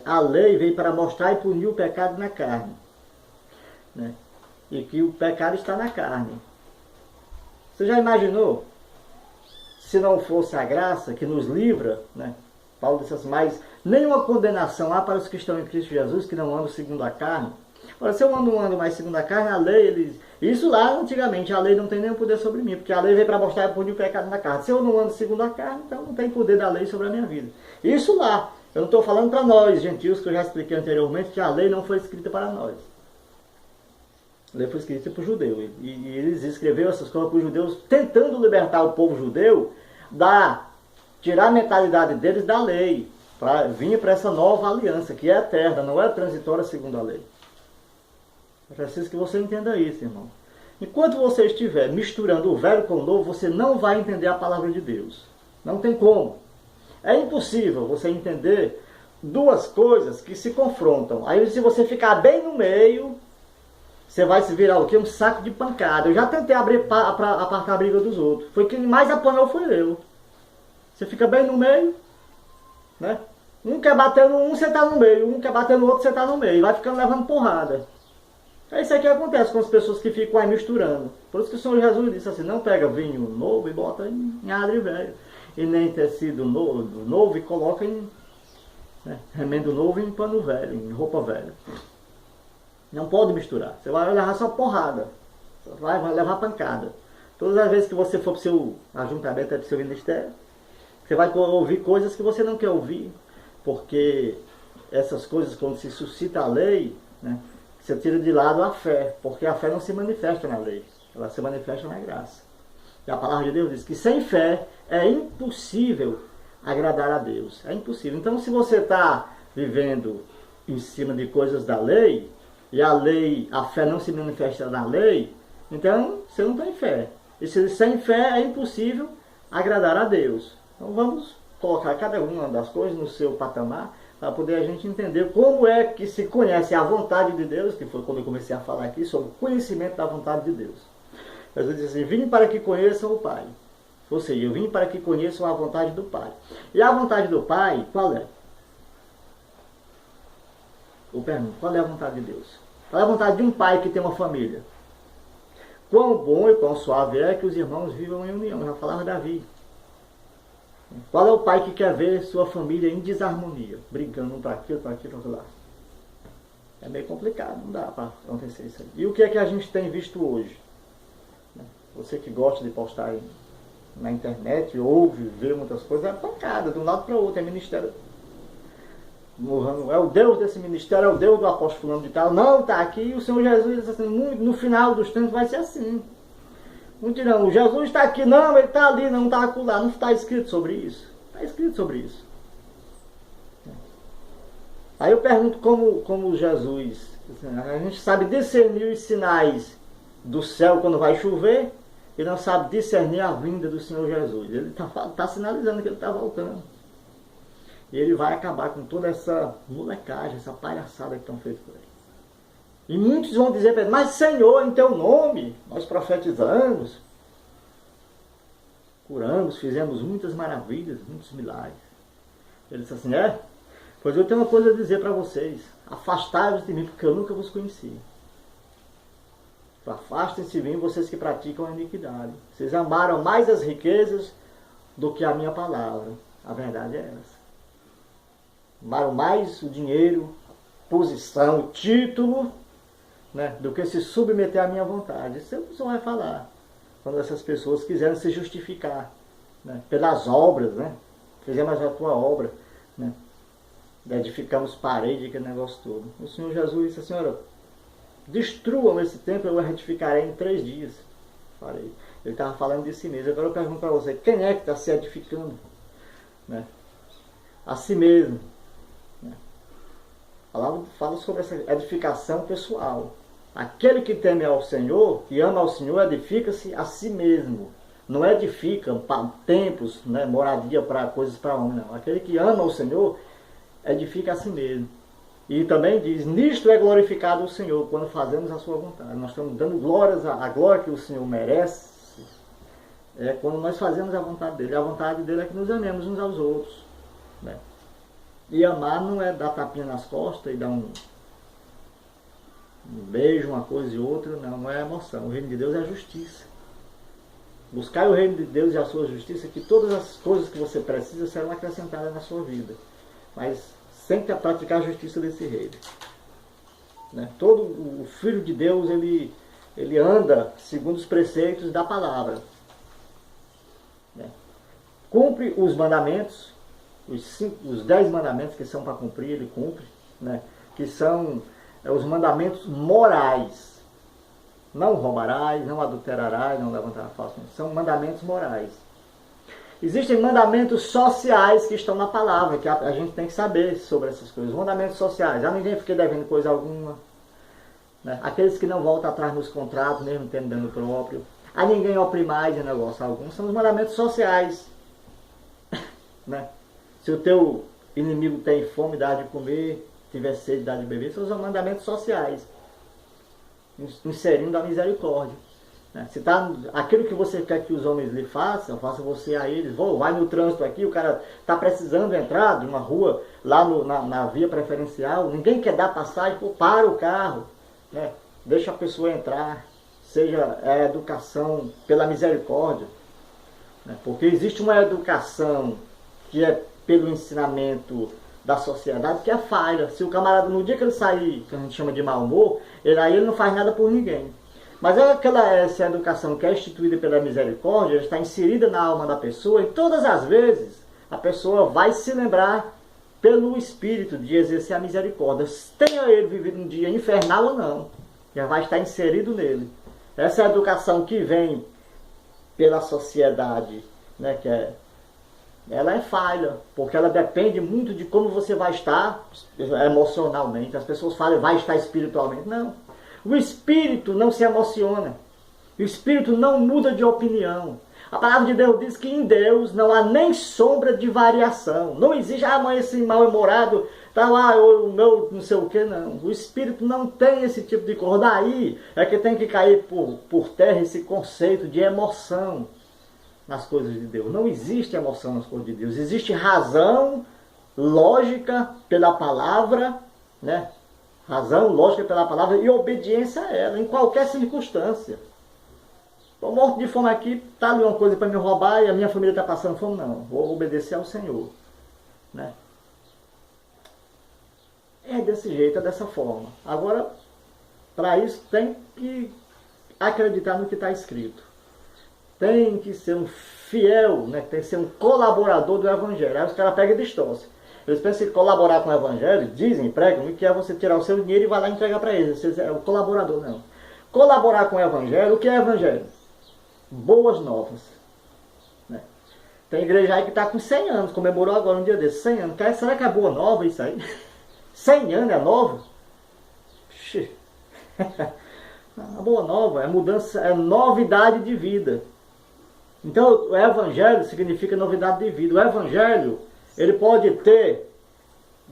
a lei veio para mostrar e punir o pecado na carne, né? E que o pecado está na carne. Você já imaginou, se não fosse a graça que nos livra, né? Paulo disse assim, mas nenhuma condenação há para os que estão em Cristo Jesus, que não andam segundo a carne. Ora, se eu não ando mais segundo a carne, a lei, isso lá antigamente, a lei não tem nenhum poder sobre mim, porque a lei veio para mostrar e punir o pecado na carne. Se eu não ando segundo a carne, então não tem poder da lei sobre a minha vida. Isso lá, eu não estou falando para nós, gentios, que eu já expliquei anteriormente, que a lei não foi escrita para nós. A lei foi escrita para o judeu. E eles escreveram essas coisas para os judeus, tentando libertar o povo judeu, tirar a mentalidade deles da lei, para vir para essa nova aliança, que é eterna, não é transitória segundo a lei. É preciso que você entenda isso, irmão. Enquanto você estiver misturando o velho com o novo, você não vai entender a palavra de Deus. Não tem como. É impossível você entender duas coisas que se confrontam. Aí se você ficar bem no meio, você vai se virar o quê? Um saco de pancada. Eu já tentei apartar a briga dos outros. Foi quem mais apanhou foi eu. Você fica bem no meio, né? Um quer bater no um, você tá no meio. Um quer bater no outro, você tá no meio. Vai ficando levando porrada. É isso aí que acontece com as pessoas que ficam aí misturando. Por isso que o Senhor Jesus disse assim, não pega vinho novo e bota em adre velho. E nem tecido novo e coloca em remendo novo em pano velho, em roupa velha. Não pode misturar. Você vai levar só porrada. Você vai levar pancada. Todas as vezes que você for para o seu ajuntamento, para o seu ministério, você vai ouvir coisas que você não quer ouvir. Porque essas coisas, quando se suscita a lei, né, você tira de lado a fé, porque a fé não se manifesta na lei, ela se manifesta na graça. E a palavra de Deus diz que sem fé é impossível agradar a Deus. É impossível. Então, se você está vivendo em cima de coisas da lei, e a fé não se manifesta na lei, então você não tem fé. E sem fé é impossível agradar a Deus. Então vamos colocar cada uma das coisas no seu patamar, para poder a gente entender como é que se conhece a vontade de Deus, que foi quando eu comecei a falar aqui sobre o conhecimento da vontade de Deus. Jesus diz assim, vim para que conheçam o Pai. Ou seja, eu vim para que conheçam a vontade do Pai. E a vontade do Pai, qual é? Eu pergunto, qual é a vontade de Deus? Qual é a vontade de um pai que tem uma família? Quão bom e quão suave é que os irmãos vivam em união. Já falava Davi. Qual é o pai que quer ver sua família em desarmonia? Brigando um para aquilo, para lá. É meio complicado, não dá para acontecer isso aí. E o que é que a gente tem visto hoje? Você que gosta de postar na internet, ouve, vê muitas coisas, é pancada, de um lado para o outro, é ministério. É o Deus desse ministério, é o Deus do apóstolo fulano de tal. Não, está aqui, e o Senhor Jesus diz assim, no final dos tempos vai ser assim. Não dirão, Jesus está aqui, não, ele está ali, não está acolá. Não está escrito sobre isso? Está escrito sobre isso. Aí eu pergunto como Jesus, a gente sabe discernir os sinais do céu quando vai chover, e não sabe discernir a vinda do Senhor Jesus. Ele está sinalizando que ele está voltando. E ele vai acabar com toda essa molecagem, essa palhaçada que estão feitas por aí. E muitos vão dizer para ele, mas Senhor, em teu nome, nós profetizamos, curamos, fizemos muitas maravilhas, muitos milagres. Ele disse assim, pois eu tenho uma coisa a dizer para vocês, afastai-vos de mim, porque eu nunca vos conheci. Afastem-se de mim, vocês que praticam a iniquidade. Vocês amaram mais as riquezas do que a minha palavra. A verdade é essa. Amaram mais o dinheiro, a posição, o título, né, do que se submeter à minha vontade. Isso você vai falar quando essas pessoas quiserem se justificar, né, pelas obras, né? Fizemos a tua obra, né? Edificamos parede, aquele negócio todo. O Senhor Jesus disse, Senhora, destruam esse templo, eu o retificarei em 3 dias. Falei. Ele estava falando de si mesmo. Agora eu pergunto para você, quem é que está se edificando? Né? A si mesmo. Né? Fala sobre essa edificação pessoal. Aquele que teme ao Senhor, que ama ao Senhor, edifica-se a si mesmo. Não edifica templos, né, moradia para coisas para homem, não. Aquele que ama o Senhor, edifica a si mesmo. E também diz, nisto é glorificado o Senhor, quando fazemos a sua vontade. Nós estamos dando glórias, a glória que o Senhor merece, é quando nós fazemos a vontade dele. A vontade dele é que nos amemos uns aos outros. Né? E amar não é dar tapinha nas costas e dar um beijo, uma coisa e outra, não é emoção. O reino de Deus é a justiça. Buscar o reino de Deus e a sua justiça, que todas as coisas que você precisa serão acrescentadas na sua vida. Mas sem praticar a justiça desse reino. Né? Todo o Filho de Deus, ele anda segundo os preceitos da palavra. Né? Cumpre os mandamentos, os 10 mandamentos que são para cumprir, ele cumpre. Né? Que são os mandamentos morais. Não roubarás, não adulterarás, não levantarás falso. São mandamentos morais. Existem mandamentos sociais que estão na palavra, que a gente tem que saber sobre essas coisas. Mandamentos sociais. A ninguém fique devendo coisa alguma. Né? Aqueles que não voltam atrás nos contratos, mesmo tendo dano próprio. A ninguém oprimais em negócio algum. São os mandamentos sociais. Né? Se o teu inimigo tem fome, dá de comer. Tiver sede, dá de beber. São os mandamentos sociais. Inserindo a misericórdia. Se tá, aquilo que você quer que os homens lhe façam, faça você a eles. Vai no trânsito aqui, o cara está precisando entrar de uma rua, lá na via preferencial, ninguém quer dar passagem, para o carro, né? Deixa a pessoa entrar, seja a educação pela misericórdia. Né? Porque existe uma educação que é pelo ensinamento da sociedade, que é falha. Se o camarada, no dia que ele sair, que a gente chama de mau humor, ele não faz nada por ninguém. Mas essa educação que é instituída pela misericórdia, está inserida na alma da pessoa, e todas as vezes a pessoa vai se lembrar pelo Espírito de exercer a misericórdia. Tenha ele vivido um dia infernal ou não, já vai estar inserido nele. Essa educação que vem pela sociedade, né, ela é falha, porque ela depende muito de como você vai estar emocionalmente. As pessoas falam, vai estar espiritualmente. Não. O espírito não se emociona. O espírito não muda de opinião. A palavra de Deus diz que em Deus não há nem sombra de variação. Não existe, amanhã esse mal-humorado, tá lá, o meu não sei o que, não. O espírito não tem esse tipo de coisa. Daí é que tem que cair por terra esse conceito de emoção nas coisas de Deus. Não existe emoção nas coisas de Deus. Existe razão, lógica pela palavra, né? Razão, lógica pela palavra e obediência a ela, em qualquer circunstância. Estou morto de fome aqui, está ali uma coisa para me roubar e a minha família está passando fome, não. Vou obedecer ao Senhor. Né? É desse jeito, é dessa forma. Agora, para isso tem que acreditar no que está escrito. Tem que ser um fiel, né? Tem que ser um colaborador do Evangelho. Aí os caras pegam e distorcem. Eles pensam que colaborar com o Evangelho, dizem, pregam, que é você tirar o seu dinheiro e vai lá entregar para eles. Você é o colaborador, não. Colaborar com o Evangelho, o que é Evangelho? Boas novas. Né? Tem igreja aí que está com 100 anos, comemorou agora um dia desses, 100 anos. Será que é boa nova isso aí? 100 anos é nova? A boa nova é mudança, é novidade de vida. Então o Evangelho significa novidade de vida. O Evangelho Ele pode ter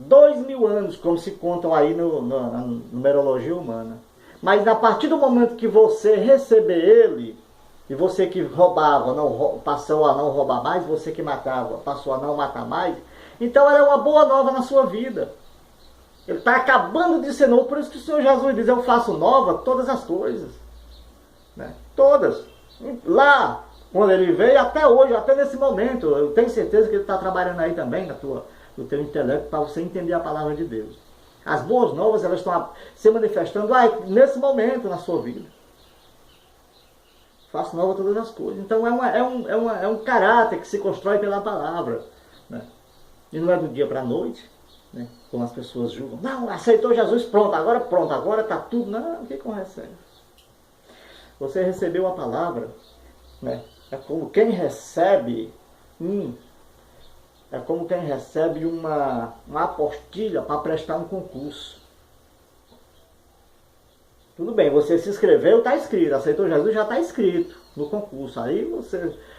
2.000 anos, como se contam aí na numerologia humana. Mas a partir do momento que você receber ele, e você que roubava passou a não roubar mais, você que matava passou a não matar mais, então ela é uma boa nova na sua vida. Ele está acabando de ser novo, por isso que o Senhor Jesus diz, eu faço nova todas as coisas. Né? Todas. Lá, quando ele veio, até hoje, até nesse momento, eu tenho certeza que ele está trabalhando aí também no teu intelecto para você entender a palavra de Deus. As boas novas, elas estão se manifestando nesse momento na sua vida. Faço nova todas as coisas. Então é um caráter que se constrói pela palavra. Né? E não é do dia para a noite, né? Como as pessoas julgam. Não, aceitou Jesus, pronto, agora está tudo. Não, o que recebe? Você recebeu a palavra, né? É como quem recebe uma apostilha para prestar um concurso. Tudo bem, você se inscreveu, está escrito, aceitou Jesus, já está escrito no concurso.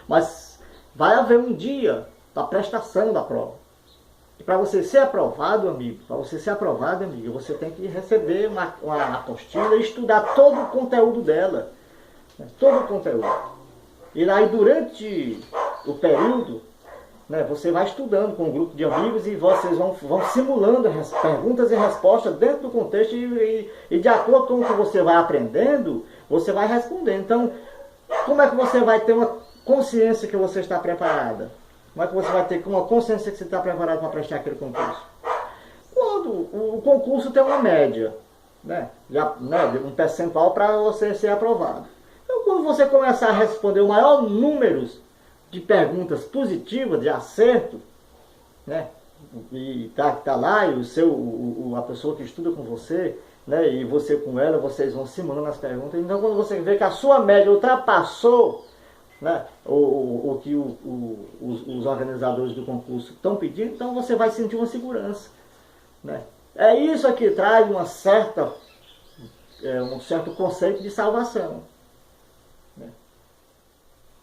Mas vai haver um dia da prestação da prova. E para você ser aprovado, amigo, você tem que receber uma apostila e estudar todo o conteúdo dela. Né? Todo o conteúdo. E aí durante o período, né, você vai estudando com um grupo de amigos e vocês vão simulando perguntas e respostas dentro do contexto e de acordo com o que você vai aprendendo, você vai respondendo. Então, como é que você vai ter uma consciência que você está preparada? Como é que você vai ter uma consciência que você está preparado para prestar aquele concurso? Quando o concurso tem uma média, né, um percentual para você ser aprovado. Então, quando você começar a responder o maior número de perguntas positivas, de acerto, né? E tá lá, e a pessoa que estuda com você, né? E você com ela, vocês vão simulando as perguntas. Então, quando você vê que a sua média ultrapassou, né, o que os organizadores do concurso estão pedindo, então você vai sentir uma segurança. Né? É isso que traz um certo conceito de salvação.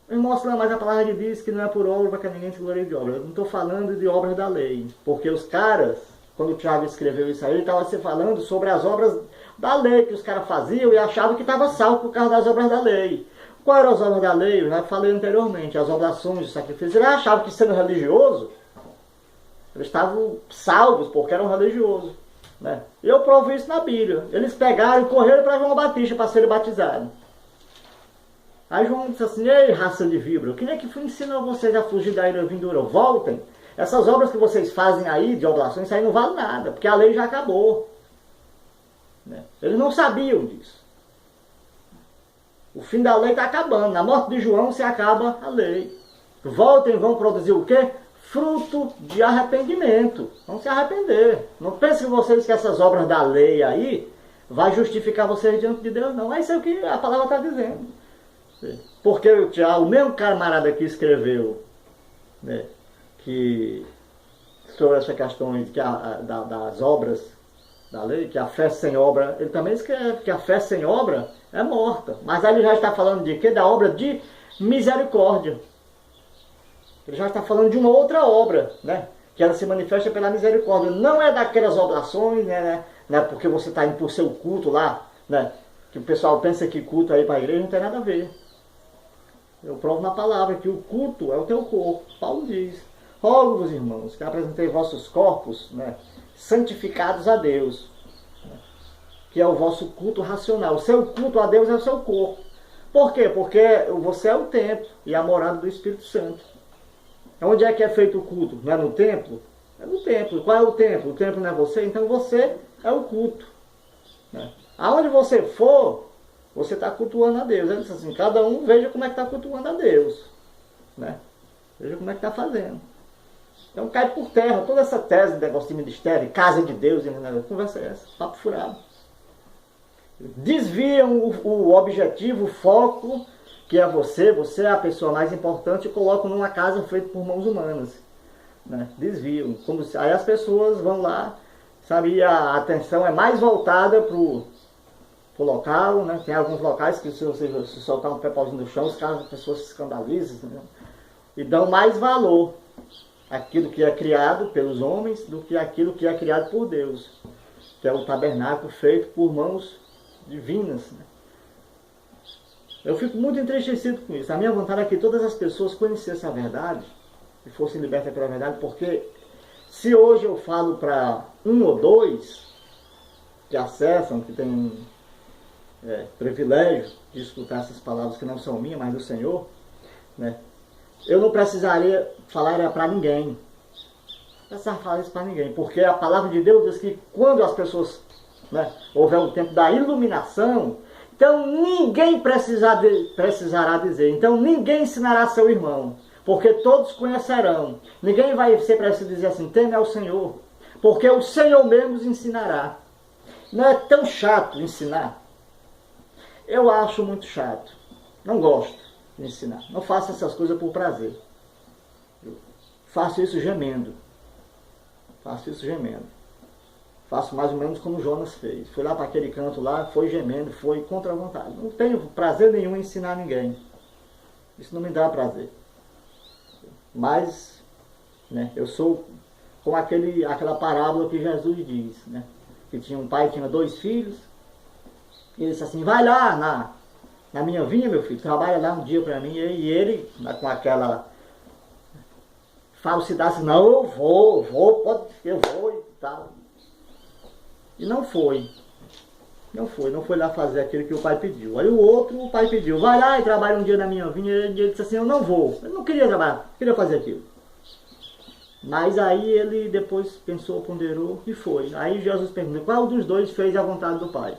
Irmãos, mas a palavra de Deus diz que não é por obra para que ninguém se glorie de obra. Eu não estou falando de obras da lei. Porque os caras, quando o Tiago escreveu isso aí, ele estava se falando sobre as obras da lei que os caras faziam e achavam que estava salvo por causa das obras da lei. Quais eram as obras da lei? Eu já falei anteriormente, as oblações, os sacrifícios. Eles achavam que sendo religioso, eles estavam salvos porque eram religiosos. Né? Eu provo isso na Bíblia. Eles pegaram e correram para João Batista para serem batizados. Aí João disse assim, ei, raça de víbora, quem é que ensina vocês a fugir da ira vindoura? Voltem. Essas obras que vocês fazem aí, de oblações, isso aí não vale nada, porque a lei já acabou. Né? Eles não sabiam disso. O fim da lei está acabando. Na morte de João se acaba a lei. Voltem, vão produzir o quê? Fruto de arrependimento. Vão se arrepender. Não pensem vocês que essas obras da lei aí vai justificar vocês diante de Deus, não. É isso que a palavra está dizendo. Porque o mesmo camarada que escreveu, né, sobre essa questão das obras da lei, que a fé sem obra, ele também escreve que a fé sem obra é morta. Mas aí ele já está falando de quê? Da obra de misericórdia. Ele já está falando de uma outra obra, né, que ela se manifesta pela misericórdia. Não é daquelas oblações, né, porque você está indo por seu culto lá, né, que o pessoal pensa que culto aí para a igreja não tem nada a ver. Eu provo na palavra que o culto é o teu corpo. Paulo diz, rogo-vos, irmãos, que apresentei vossos corpos, né, santificados a Deus, né, que é o vosso culto racional. O seu culto a Deus é o seu corpo. Por quê? Porque você é o templo e a morada do Espírito Santo. Onde é que é feito o culto? Não é no templo? É no templo. Qual é o templo? O templo não é você? Então você é o culto. Né? Aonde você for, você está cultuando a Deus. Ele disse assim, cada um veja como é que está cultuando a Deus. Né? Veja como é que está fazendo. Então cai por terra toda essa tese de negócio de ministério, casa de Deus, conversa é essa, papo furado. Desviam o objetivo, o foco, que é você é a pessoa mais importante, e colocam numa casa feita por mãos humanas. Né? Desviam. Aí as pessoas vão lá, sabe, e a atenção é mais voltada para o local, né? Tem alguns locais que se você soltar um pé pauzinho no chão, as pessoas se escandalizam, né? E dão mais valor aquilo que é criado pelos homens do que aquilo que é criado por Deus, que é o tabernáculo feito por mãos divinas, né? Eu fico muito entristecido com isso. A minha vontade é que todas as pessoas conhecessem a verdade e fossem libertas pela verdade, porque se hoje eu falo para um ou dois que acessam, que têm privilégio de escutar essas palavras que não são minhas, mas do Senhor, né? Eu não precisaria falar para ninguém. Não precisava falar isso para ninguém, porque a palavra de Deus diz que quando as pessoas, né, houver o tempo da iluminação, então ninguém precisará dizer, então ninguém ensinará seu irmão, porque todos conhecerão. Ninguém vai ser preciso dizer assim, teme ao Senhor, porque o Senhor mesmo os ensinará. Não é tão chato ensinar? Eu acho muito chato. Não gosto de ensinar. Não faço essas coisas por prazer. Eu faço isso gemendo. Faço mais ou menos como Jonas fez. Fui lá para aquele canto lá, foi gemendo, foi contra a vontade. Não tenho prazer nenhum em ensinar ninguém. Isso não me dá prazer. Mas, né, eu sou como aquela parábola que Jesus diz, né? Que tinha um pai que tinha 2 filhos. E ele disse assim, vai lá na minha vinha, meu filho, trabalha lá um dia para mim. E ele, com aquela falsidade, assim, não, eu vou e tal. E não foi lá fazer aquilo que o pai pediu. Aí o pai pediu, vai lá e trabalha um dia na minha vinha. E ele disse assim, eu não vou. Ele não queria trabalhar, queria fazer aquilo. Mas aí ele depois pensou, ponderou e foi. Aí Jesus perguntou, qual dos dois fez a vontade do pai?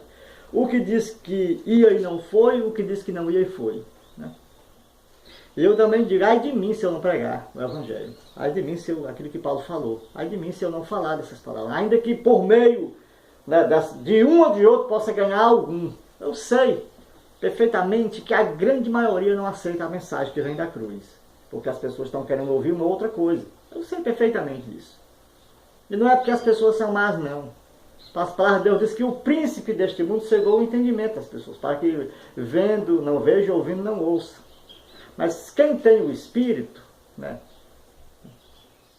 O que disse que ia e não foi, o que disse que não ia e foi, né? Eu também digo, ai de mim se eu não pregar o Evangelho. Ai de mim se eu, aquilo que Paulo falou. Ai de mim se eu não falar dessas palavras. Ainda que por meio, né, de um ou de outro possa ganhar algum. Eu sei perfeitamente que a grande maioria não aceita a mensagem que vem da cruz. Porque as pessoas estão querendo ouvir uma outra coisa. Eu sei perfeitamente disso. E não é porque as pessoas são más, não. As palavras de Deus diz que o príncipe deste mundo cegou o entendimento das pessoas, para que vendo não veja, ouvindo não ouça. Mas quem tem o Espírito, né?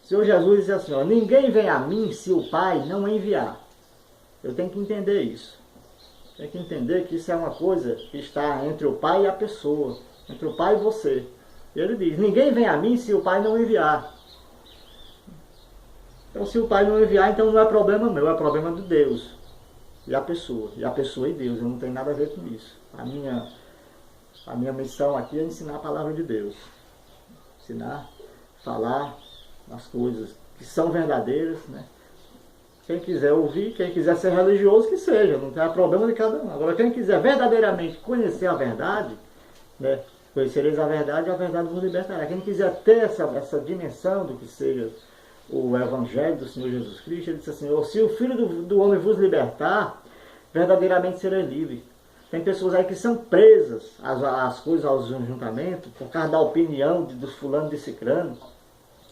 O Senhor Jesus diz assim, ó, ninguém vem a mim se o Pai não enviar. Eu tenho que entender isso. Tem que entender que isso é uma coisa que está entre o Pai e a pessoa, entre o Pai e você. E ele diz, ninguém vem a mim se o Pai não enviar. Então se o Pai não enviar, então não é problema meu, é problema de Deus. E a pessoa e Deus, eu não tenho nada a ver com isso. A minha missão aqui é ensinar a palavra de Deus. Ensinar, falar as coisas que são verdadeiras, né? Quem quiser ouvir, quem quiser ser religioso, que seja, não tem problema de cada um. Agora, quem quiser verdadeiramente conhecer a verdade, né? Conhecereis a verdade vos libertará. Quem quiser ter essa dimensão do que seja o Evangelho do Senhor Jesus Cristo, ele disse assim, se o Filho do Homem vos libertar, verdadeiramente será livre. Tem pessoas aí que são presas às coisas, aos juntamentos, por causa da opinião dos fulanos de cicrano,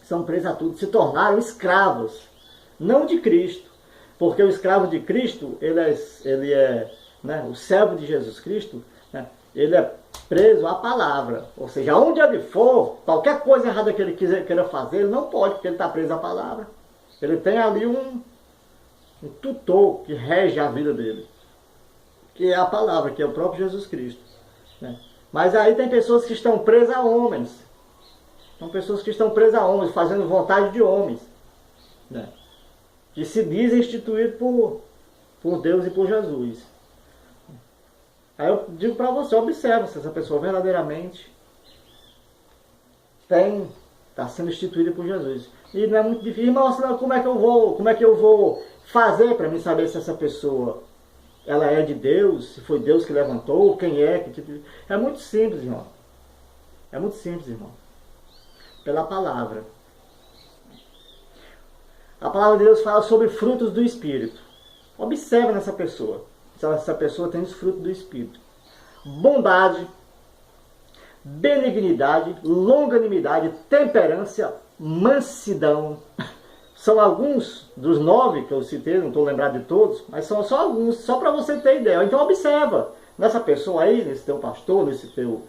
são presas a tudo, se tornaram escravos, não de Cristo, porque o escravo de Cristo, ele é né, o servo de Jesus Cristo, né, ele é preso à palavra, ou seja, onde ele for, qualquer coisa errada que ele queira fazer, ele não pode, porque ele está preso à palavra. Ele tem ali um tutor que rege a vida dele, que é a palavra, que é o próprio Jesus Cristo, né? Mas aí tem pessoas que estão presas a homens, são pessoas que estão presas a homens, fazendo vontade de homens, né? Que se dizem instituídos por Deus e por Jesus. Aí eu digo para você, observa se essa pessoa verdadeiramente está sendo instituída por Jesus. E não é muito difícil, irmão, como é que eu vou fazer para mim saber se essa pessoa ela é de Deus, se foi Deus que levantou, quem é, que tipo... É muito simples, irmão. É muito simples, irmão. Pela palavra. A palavra de Deus fala sobre frutos do Espírito. Observa nessa pessoa. Se essa pessoa tem os frutos do Espírito. Bondade, benignidade, longanimidade, temperança, mansidão. São alguns dos 9 que eu citei, não estou lembrado de todos, mas são só alguns, só para você ter ideia. Então observa nessa pessoa aí, nesse teu pastor, nesse teu...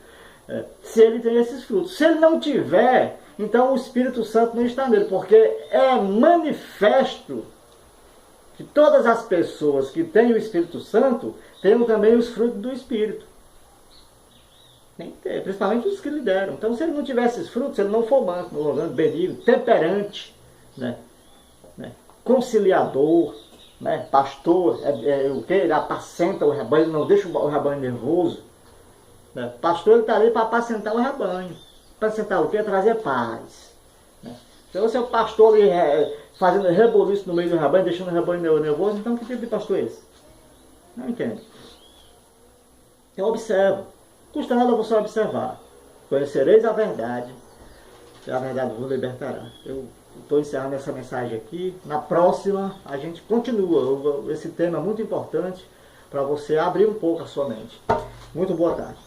se ele tem esses frutos. Se ele não tiver, então o Espírito Santo não está nele, porque é manifesto que todas as pessoas que têm o Espírito Santo tenham também os frutos do Espírito. Tem que ter, principalmente os que lideram. Então, se ele não tivesse esses frutos, ele não for manso, benigno, temperante, né? Conciliador, né? Pastor, o que? Ele apacenta o rebanho, ele não deixa o rebanho nervoso. Né? Pastor, ele está ali para apacentar o rebanho. Apacentar o quê? Trazer paz. Né? Se você é o pastor ali fazendo reboliço no meio do rebanho, deixando o rebanho nervoso, então que tipo de pastor é esse? Não entendo. Eu observo. Custa nada você observar. Conhecereis a verdade, e a verdade vos libertará. Eu estou encerrando essa mensagem aqui. Na próxima, a gente continua. Esse tema é muito importante para você abrir um pouco a sua mente. Muito boa tarde.